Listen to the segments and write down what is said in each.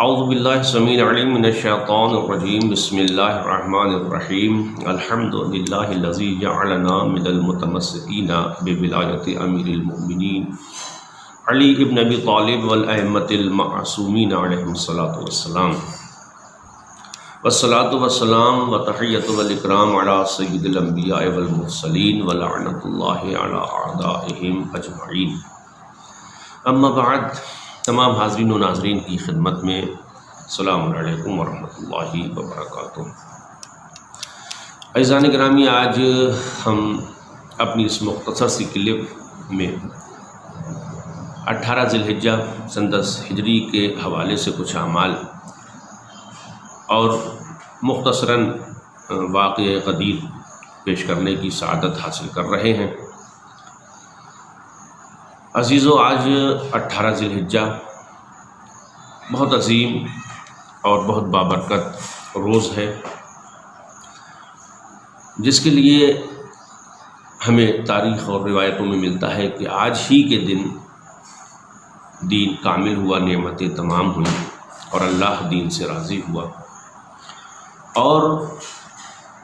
اعوذ باللہ السمیع العلیم من الشیطان الرجیم بسم اللہ الرحمن الرحیم الحمد للہ الذی جعلنا من المتمسکین بولایت امیر المؤمنین علی ابن ابی طالب والائمۃ المعصومین علیہم الصلاۃ والسلام والصلاۃ والسلام وتحیۃ والاکرام علی سید الانبیاء والمرسلین ولعنۃ اللہ علی اعدائہم اجمعین۔ اما بعد، تمام حاضرین و ناظرین کی خدمت میں السلام علیکم ورحمۃ اللہ وبرکاتہ۔ عزیزان گرامی، آج ہم اپنی اس مختصر سی کلپ میں 18 ذی الحجہ سن 10 ہجری کے حوالے سے کچھ اعمال اور مختصراً واقعہ قدیر پیش کرنے کی سعادت حاصل کر رہے ہیں۔ عزیزو، آج 18 ذی الحجہ بہت عظیم اور بہت بابرکت روز ہے، جس کے لیے ہمیں تاریخ اور روایتوں میں ملتا ہے کہ آج ہی کے دن دین کامل ہوا، نعمتیں تمام ہوئیں اور اللہ دین سے راضی ہوا، اور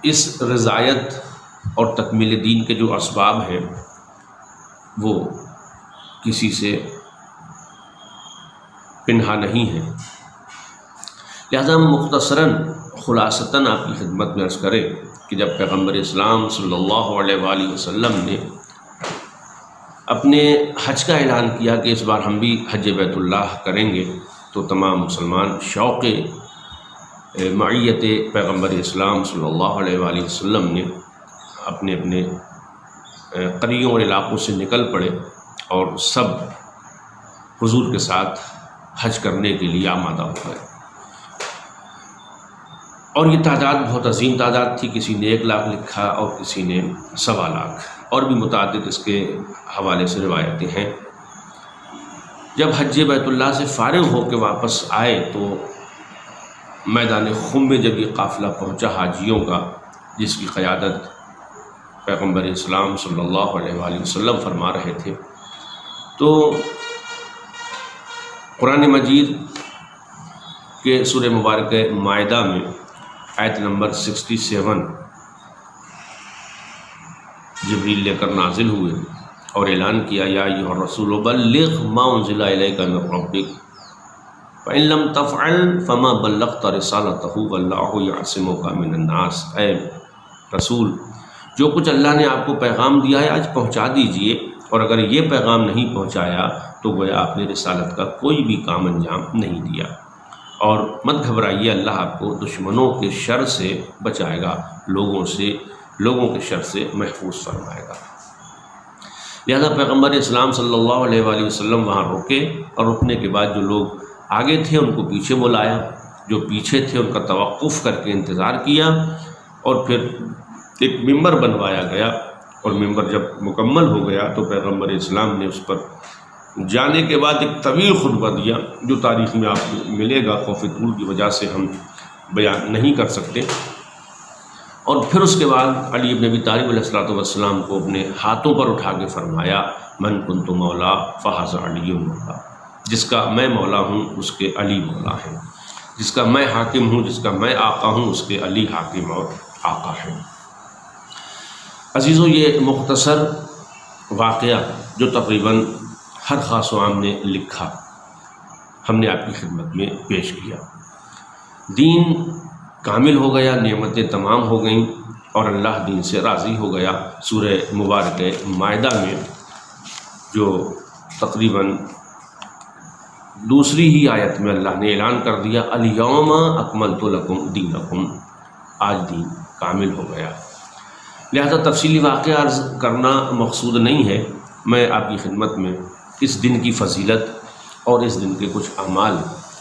اس رضایت اور تکمیل دین کے جو اسباب ہیں وہ کسی سے پنہا نہیں ہے۔ لہذا ہم مختصراً خلاصتاً آپ کی خدمت میں عرض کریں کہ جب پیغمبر اسلام صلی اللہ علیہ وآلہ وسلم نے اپنے حج کا اعلان کیا کہ اس بار ہم بھی حج بیت اللہ کریں گے، تو تمام مسلمان شوق معیت پیغمبر اسلام صلی اللہ علیہ وآلہ وسلم نے اپنے اپنے قریوں اور علاقوں سے نکل پڑے اور سب حضور کے ساتھ حج کرنے کے لیے آمادہ ہو گئے، اور یہ تعداد بہت عظیم تعداد تھی۔ کسی نے 1 لاکھ لکھا اور کسی نے 1.25 لاکھ، اور بھی متعدد اس کے حوالے سے روایتیں ہیں۔ جب حج بیت اللہ سے فارغ ہو کے واپس آئے تو میدان خم میں جب یہ قافلہ پہنچا حاجیوں کا، جس کی قیادت پیغمبر اسلام صلی اللہ علیہ وآلہ وسلم فرما رہے تھے، تو قرآن مجید کے سورہ مبارکہ مائدہ میں آیت نمبر 67 جبریل لے کر نازل ہوئے اور اعلان کیا، یا ایھا الرسول بلغ ما انزل الیک من ربک فإن لم تفعل فما بلغت رسالتہ واللہ یعصمک من الناس۔ اے رسول، جو کچھ اللہ نے آپ کو پیغام دیا ہے آج پہنچا دیجئے، اور اگر یہ پیغام نہیں پہنچایا تو گویا آپ نے رسالت کا کوئی بھی کام انجام نہیں دیا، اور مت گھبرائیے، اللہ آپ کو دشمنوں کے شر سے بچائے گا، لوگوں کے شر سے محفوظ فرمائے گا۔ لہذا پیغمبر اسلام صلی اللہ علیہ وآلہ وسلم وہاں رکے، اور رکنے کے بعد جو لوگ آگے تھے ان کو پیچھے بلایا، جو پیچھے تھے ان کا توقف کر کے انتظار کیا، اور پھر ایک ممبر بنوایا گیا، اور ممبر جب مکمل ہو گیا تو پیغمبر اسلام نے اس پر جانے کے بعد ایک طویل خطبہ دیا، جو تاریخ میں آپ کو ملے گا، خوف طول کی وجہ سے ہم بیان نہیں کر سکتے۔ اور پھر اس کے بعد علی ابن ابی طالب علیہ السلام کو اپنے ہاتھوں پر اٹھا کے فرمایا، من کنت مولا فہذا علی مولا، جس کا میں مولا ہوں اس کے علی مولا ہے، جس کا میں حاکم ہوں، جس کا میں آقا ہوں، اس کے علی حاکم اور آقا ہے۔ عزیزو، یہ مختصر واقعہ جو تقریباً ہر خاص و عام نے لکھا، ہم نے آپ کی خدمت میں پیش کیا۔ دین کامل ہو گیا، نعمتیں تمام ہو گئیں، اور اللہ دین سے راضی ہو گیا۔ سورہ مبارکہ مائدہ میں جو تقریباً دوسری ہی آیت میں اللہ نے اعلان کر دیا، الیوم اکملت لکم دینکم، آج دین کامل ہو گیا۔ لہذا تفصیلی واقعہ عرض کرنا مقصود نہیں ہے، میں آپ کی خدمت میں اس دن کی فضیلت اور اس دن کے کچھ اعمال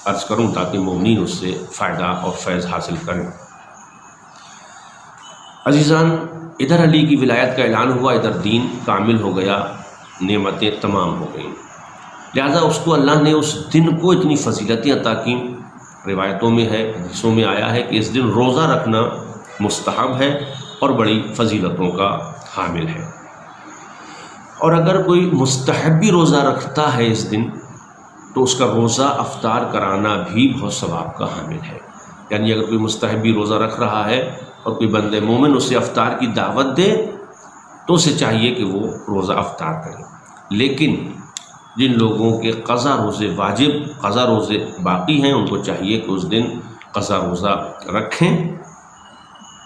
عرض کروں تاکہ مومنین اس سے فائدہ اور فیض حاصل کریں۔ عزیزان، ادھر علی کی ولایت کا اعلان ہوا، ادھر دین کامل ہو گیا، نعمتیں تمام ہو گئیں، لہذا اس کو اللہ نے اس دن کو اتنی فضیلتیں عطا کیں۔ روایتوں میں ہے، حدیثوں میں آیا ہے کہ اس دن روزہ رکھنا مستحب ہے اور بڑی فضیلتوں کا حامل ہے، اور اگر کوئی مستحبی روزہ رکھتا ہے اس دن تو اس کا روزہ افطار کرانا بھی بہت ثواب کا حامل ہے۔ یعنی اگر کوئی مستحبی روزہ رکھ رہا ہے اور کوئی بندہ مومن اسے افطار کی دعوت دے تو اسے چاہیے کہ وہ روزہ افطار کرے۔ لیکن جن لوگوں کے قضا روزے واجب، قضا روزے باقی ہیں، ان کو چاہیے کہ اس دن قضا روزہ رکھیں،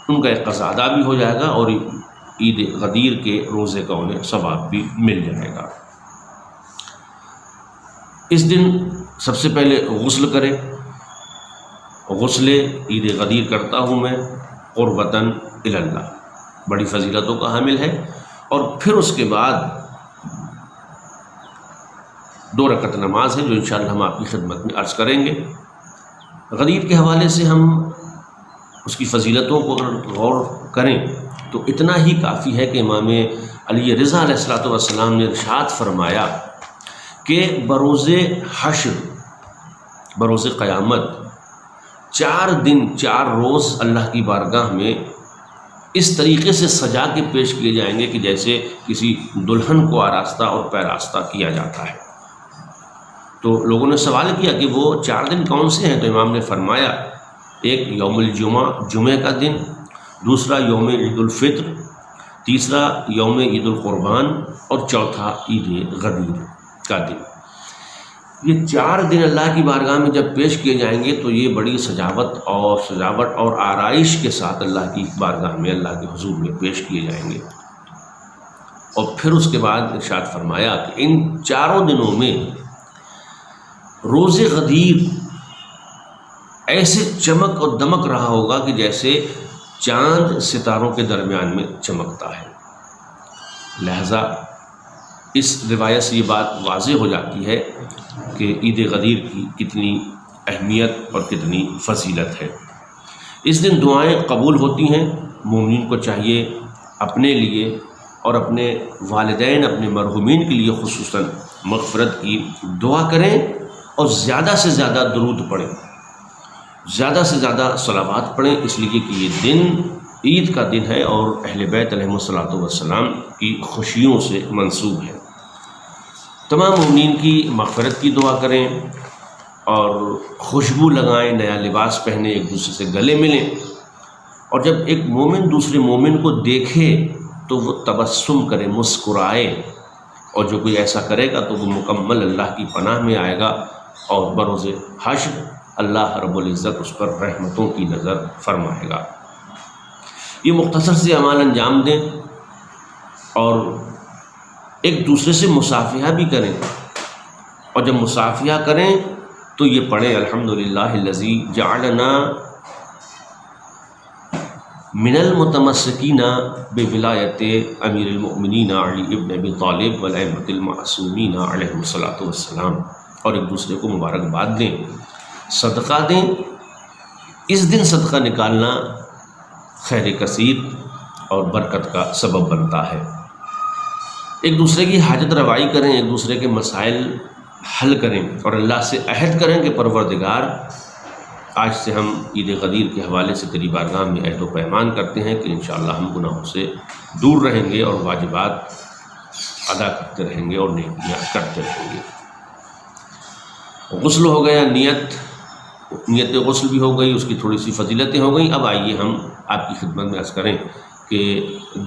ان کا ایک قضا ادا بھی ہو جائے گا اور عید غدیر کے روزے کا انہیں ثواب بھی مل جائے گا۔ اس دن سب سے پہلے غسل کرے، غسل عید غدیر کرتا ہوں میں قربتاً الی اللہ، بڑی فضیلتوں کا حامل ہے۔ اور پھر اس کے بعد 2 رکعت نماز ہے جو انشاءاللہ ہم آپ کی خدمت میں عرض کریں گے۔ غدیر کے حوالے سے ہم اس کی فضیلتوں کو اگر غور کریں تو اتنا ہی کافی ہے کہ امام علی رضا علیہ السلام نے ارشاد فرمایا کہ بروز حشر، بروز قیامت 4 دن 4 روز اللہ کی بارگاہ میں اس طریقے سے سجا کے پیش کیے جائیں گے کہ جیسے کسی دلہن کو آراستہ اور پیراستہ کیا جاتا ہے۔ تو لوگوں نے سوال کیا کہ وہ 4 دن کون سے ہیں؟ تو امام نے فرمایا ایک یوم الجمعہ، جمعہ کا دن، دوسرا یوم عید الفطر، تیسرا یوم عید القربان اور چوتھا عید غدیر کا دن۔ یہ 4 دن اللہ کی بارگاہ میں جب پیش کیے جائیں گے تو یہ بڑی سجاوٹ اور آرائش کے ساتھ اللہ کی بارگاہ میں، اللہ کے حضور میں پیش کیے جائیں گے۔ اور پھر اس کے بعد ارشاد فرمایا کہ ان 4 دنوں میں روز غدیر ایسے چمک اور دمک رہا ہوگا کہ جیسے چاند ستاروں کے درمیان میں چمکتا ہے۔ لہذا اس روایت سے یہ بات واضح ہو جاتی ہے کہ عید غدیر کی کتنی اہمیت اور کتنی فضیلت ہے۔ اس دن دعائیں قبول ہوتی ہیں۔ مومنین کو چاہیے اپنے لیے اور اپنے والدین، اپنے مرحومین کے لیے خصوصاً مغفرت کی دعا کریں اور زیادہ سے زیادہ درود پڑھیں، زیادہ سے زیادہ صلوات پڑھیں، اس لیے کہ یہ دن عید کا دن ہے اور اہل بیت علیہم السلام کی خوشیوں سے منسوب ہے۔ تمام مومنین کی مغفرت کی دعا کریں اور خوشبو لگائیں، نیا لباس پہنیں، ایک دوسرے سے گلے ملیں، اور جب ایک مومن دوسرے مومن کو دیکھے تو وہ تبسم کرے، مسکرائے، اور جو کوئی ایسا کرے گا تو وہ مکمل اللہ کی پناہ میں آئے گا اور بروز حشر اللہ رب العزت اس پر رحمتوں کی نظر فرمائے گا۔ یہ مختصر سے اعمال انجام دیں اور ایک دوسرے سے مصافحہ بھی کریں، اور جب مصافحہ کریں تو یہ پڑھیں الحمدللہ الذی جعلنا من المتمسکین بولایت امیر المؤمنین علی ابن ابی طالب والائمۃ المعصومین علیہم الصلاۃ والسلام، اور ایک دوسرے کو مبارکباد دیں، صدقہ دیں۔ اس دن صدقہ نکالنا خیر کثیر اور برکت کا سبب بنتا ہے۔ ایک دوسرے کی حاجت روائی کریں، ایک دوسرے کے مسائل حل کریں اور اللہ سے عہد کریں کہ پروردگار آج سے ہم عید غدیر کے حوالے سے تیری بارگاہ میں عہد و پیمان کرتے ہیں کہ انشاءاللہ ہم گناہوں سے دور رہیں گے اور واجبات ادا کرتے رہیں گے اور نیکیاں کرتے رہیں گے۔ غسل ہو گیا، نیت غسل بھی ہو گئی، اس کی تھوڑی سی فضیلتیں ہو گئیں۔ اب آئیے ہم آپ کی خدمت میں عرض کریں کہ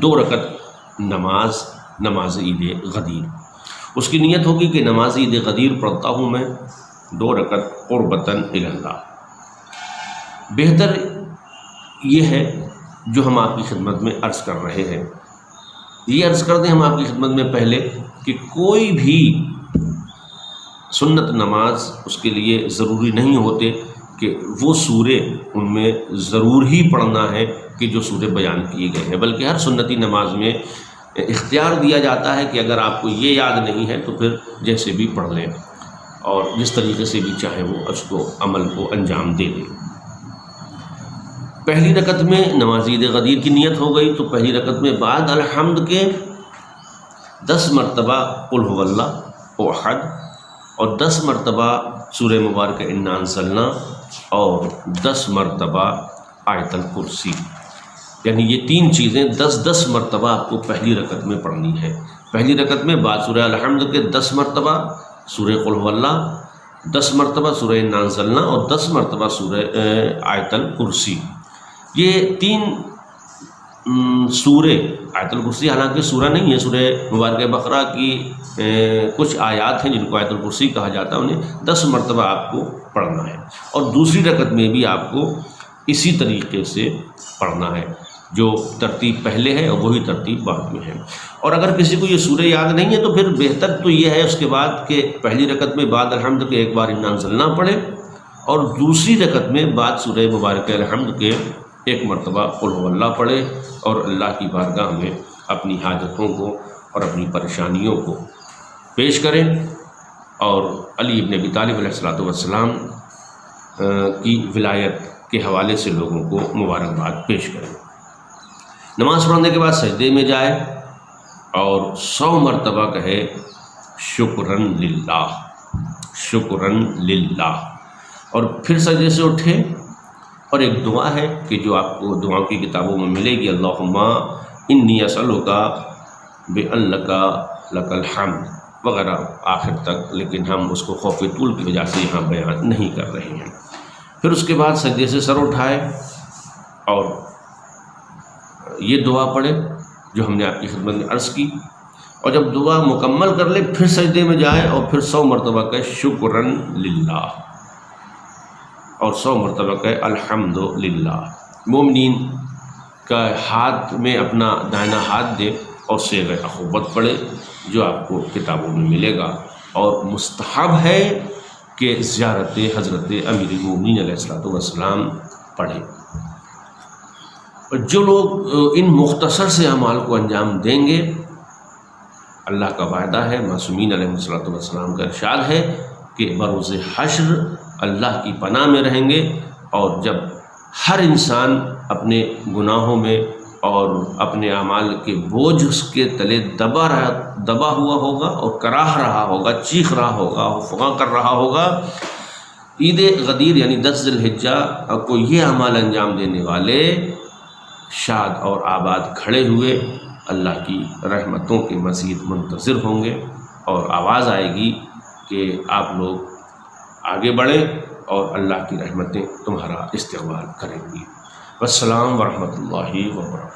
2 رکعت نماز عید غدیر، اس کی نیت ہوگی کہ نماز عید غدیر پڑھتا ہوں میں 2 رکعت قربتاً الی اللہ۔ بہتر یہ ہے جو ہم آپ کی خدمت میں عرض کر رہے ہیں، یہ عرض کر دیں ہم آپ کی خدمت میں پہلے کہ کوئی بھی سنت نماز اس کے لیے ضروری نہیں ہوتے کہ وہ سورے ان میں ضرور ہی پڑھنا ہے کہ جو سورے بیان کیے گئے ہیں، بلکہ ہر سنتی نماز میں اختیار دیا جاتا ہے کہ اگر آپ کو یہ یاد نہیں ہے تو پھر جیسے بھی پڑھ لیں اور جس طریقے سے بھی چاہے وہ اس کو عمل کو انجام دے دیں۔ پہلی رکعت میں نماز عید غدیر کی نیت ہو گئی تو پہلی رکعت میں بعد الحمد کے 10 مرتبہ قل هو اللہ احد اور 10 مرتبہ سورہ مبارکہ انا انزلنا اور 10 مرتبہ آیت الکرسی، یعنی یہ 3 چیزیں 10 مرتبہ آپ کو پہلی رکعت میں پڑھنی ہے۔ پہلی رکعت میں بعد سورہ الحمد کے 10 مرتبہ سورہ قل هو اللہ 10 مرتبہ سورہ انا انزلنا اور 10 مرتبہ سورہ آیت الکرسی. یہ 3 سورے، آیت الکرسی حالانکہ سورہ نہیں ہے، سورہ مبارکہ بقرہ کی کچھ آیات ہیں جن کو آیت الکرسی کہا جاتا ہے، انہیں 10 مرتبہ آپ کو پڑھنا ہے، اور دوسری رکعت میں بھی آپ کو اسی طریقے سے پڑھنا ہے، جو ترتیب پہلے ہے اور وہی ترتیب بعد میں ہے. اور اگر کسی کو یہ سورہ یاد نہیں ہے تو پھر بہتر تو یہ ہے اس کے بعد کہ پہلی رکعت میں بعد الحمد کے ایک بار انا انزلنا پڑھے، اور دوسری رکعت میں بعد سورہ مبارکہ الحمد کے ایک مرتبہ قل هو اللہ پڑھے، اور اللہ کی بارگاہ میں اپنی حاجتوں کو اور اپنی پریشانیوں کو پیش کریں، اور علی ابن ابی طالب علیہ السلام کی ولایت کے حوالے سے لوگوں کو مبارکباد پیش کریں. نماز پڑھنے کے بعد سجدے میں جائے اور 100 مرتبہ کہے شکراً للہ، شکراً للہ، اور پھر سجدے سے اٹھے. اور ایک دعا ہے کہ جو آپ کو دعاؤں کی کتابوں میں ملے گی، اللہم انی اسألک بأنک لک الحمد وغیرہ آخر تک، لیکن ہم اس کو خوف طول کی وجہ سے یہاں بیان نہیں کر رہے ہیں. پھر اس کے بعد سجدے سے سر اٹھائے اور یہ دعا پڑھے جو ہم نے آپ کی خدمت میں عرض کی، اور جب دعا مکمل کر لے پھر سجدے میں جائے اور پھر 100 مرتبہ کہے شکراً للہ، اور 100 مرتبہ کہے الحمد للہ. مومنین کا ہاتھ میں اپنا دائنا ہاتھ دے اور صیغہ اخوت پڑھے جو آپ کو کتابوں میں ملے گا، اور مستحب ہے کہ زیارت حضرت امیر المومنین علیہ السلام پڑھے. جو لوگ ان مختصر سے اعمال کو انجام دیں گے، اللہ کا وعدہ ہے، معصومین علیہ السلام کا ارشاد ہے کہ بروز حشر اللہ کی پناہ میں رہیں گے، اور جب ہر انسان اپنے گناہوں میں اور اپنے اعمال کے بوجھ اس کے تلے دبا ہوا ہوگا اور کراہ رہا ہوگا، چیخ رہا ہوگا، فغاں کر رہا ہوگا، عید غدیر یعنی 10 ذی الحجہ کو یہ اعمال انجام دینے والے شاد اور آباد کھڑے ہوئے اللہ کی رحمتوں کے مزید منتظر ہوں گے، اور آواز آئے گی کہ آپ لوگ آگے بڑھیں اور اللہ کی رحمتیں تمہارا استقبال کریں گی. والسلام ورحمۃ اللہ وبرکاتہ.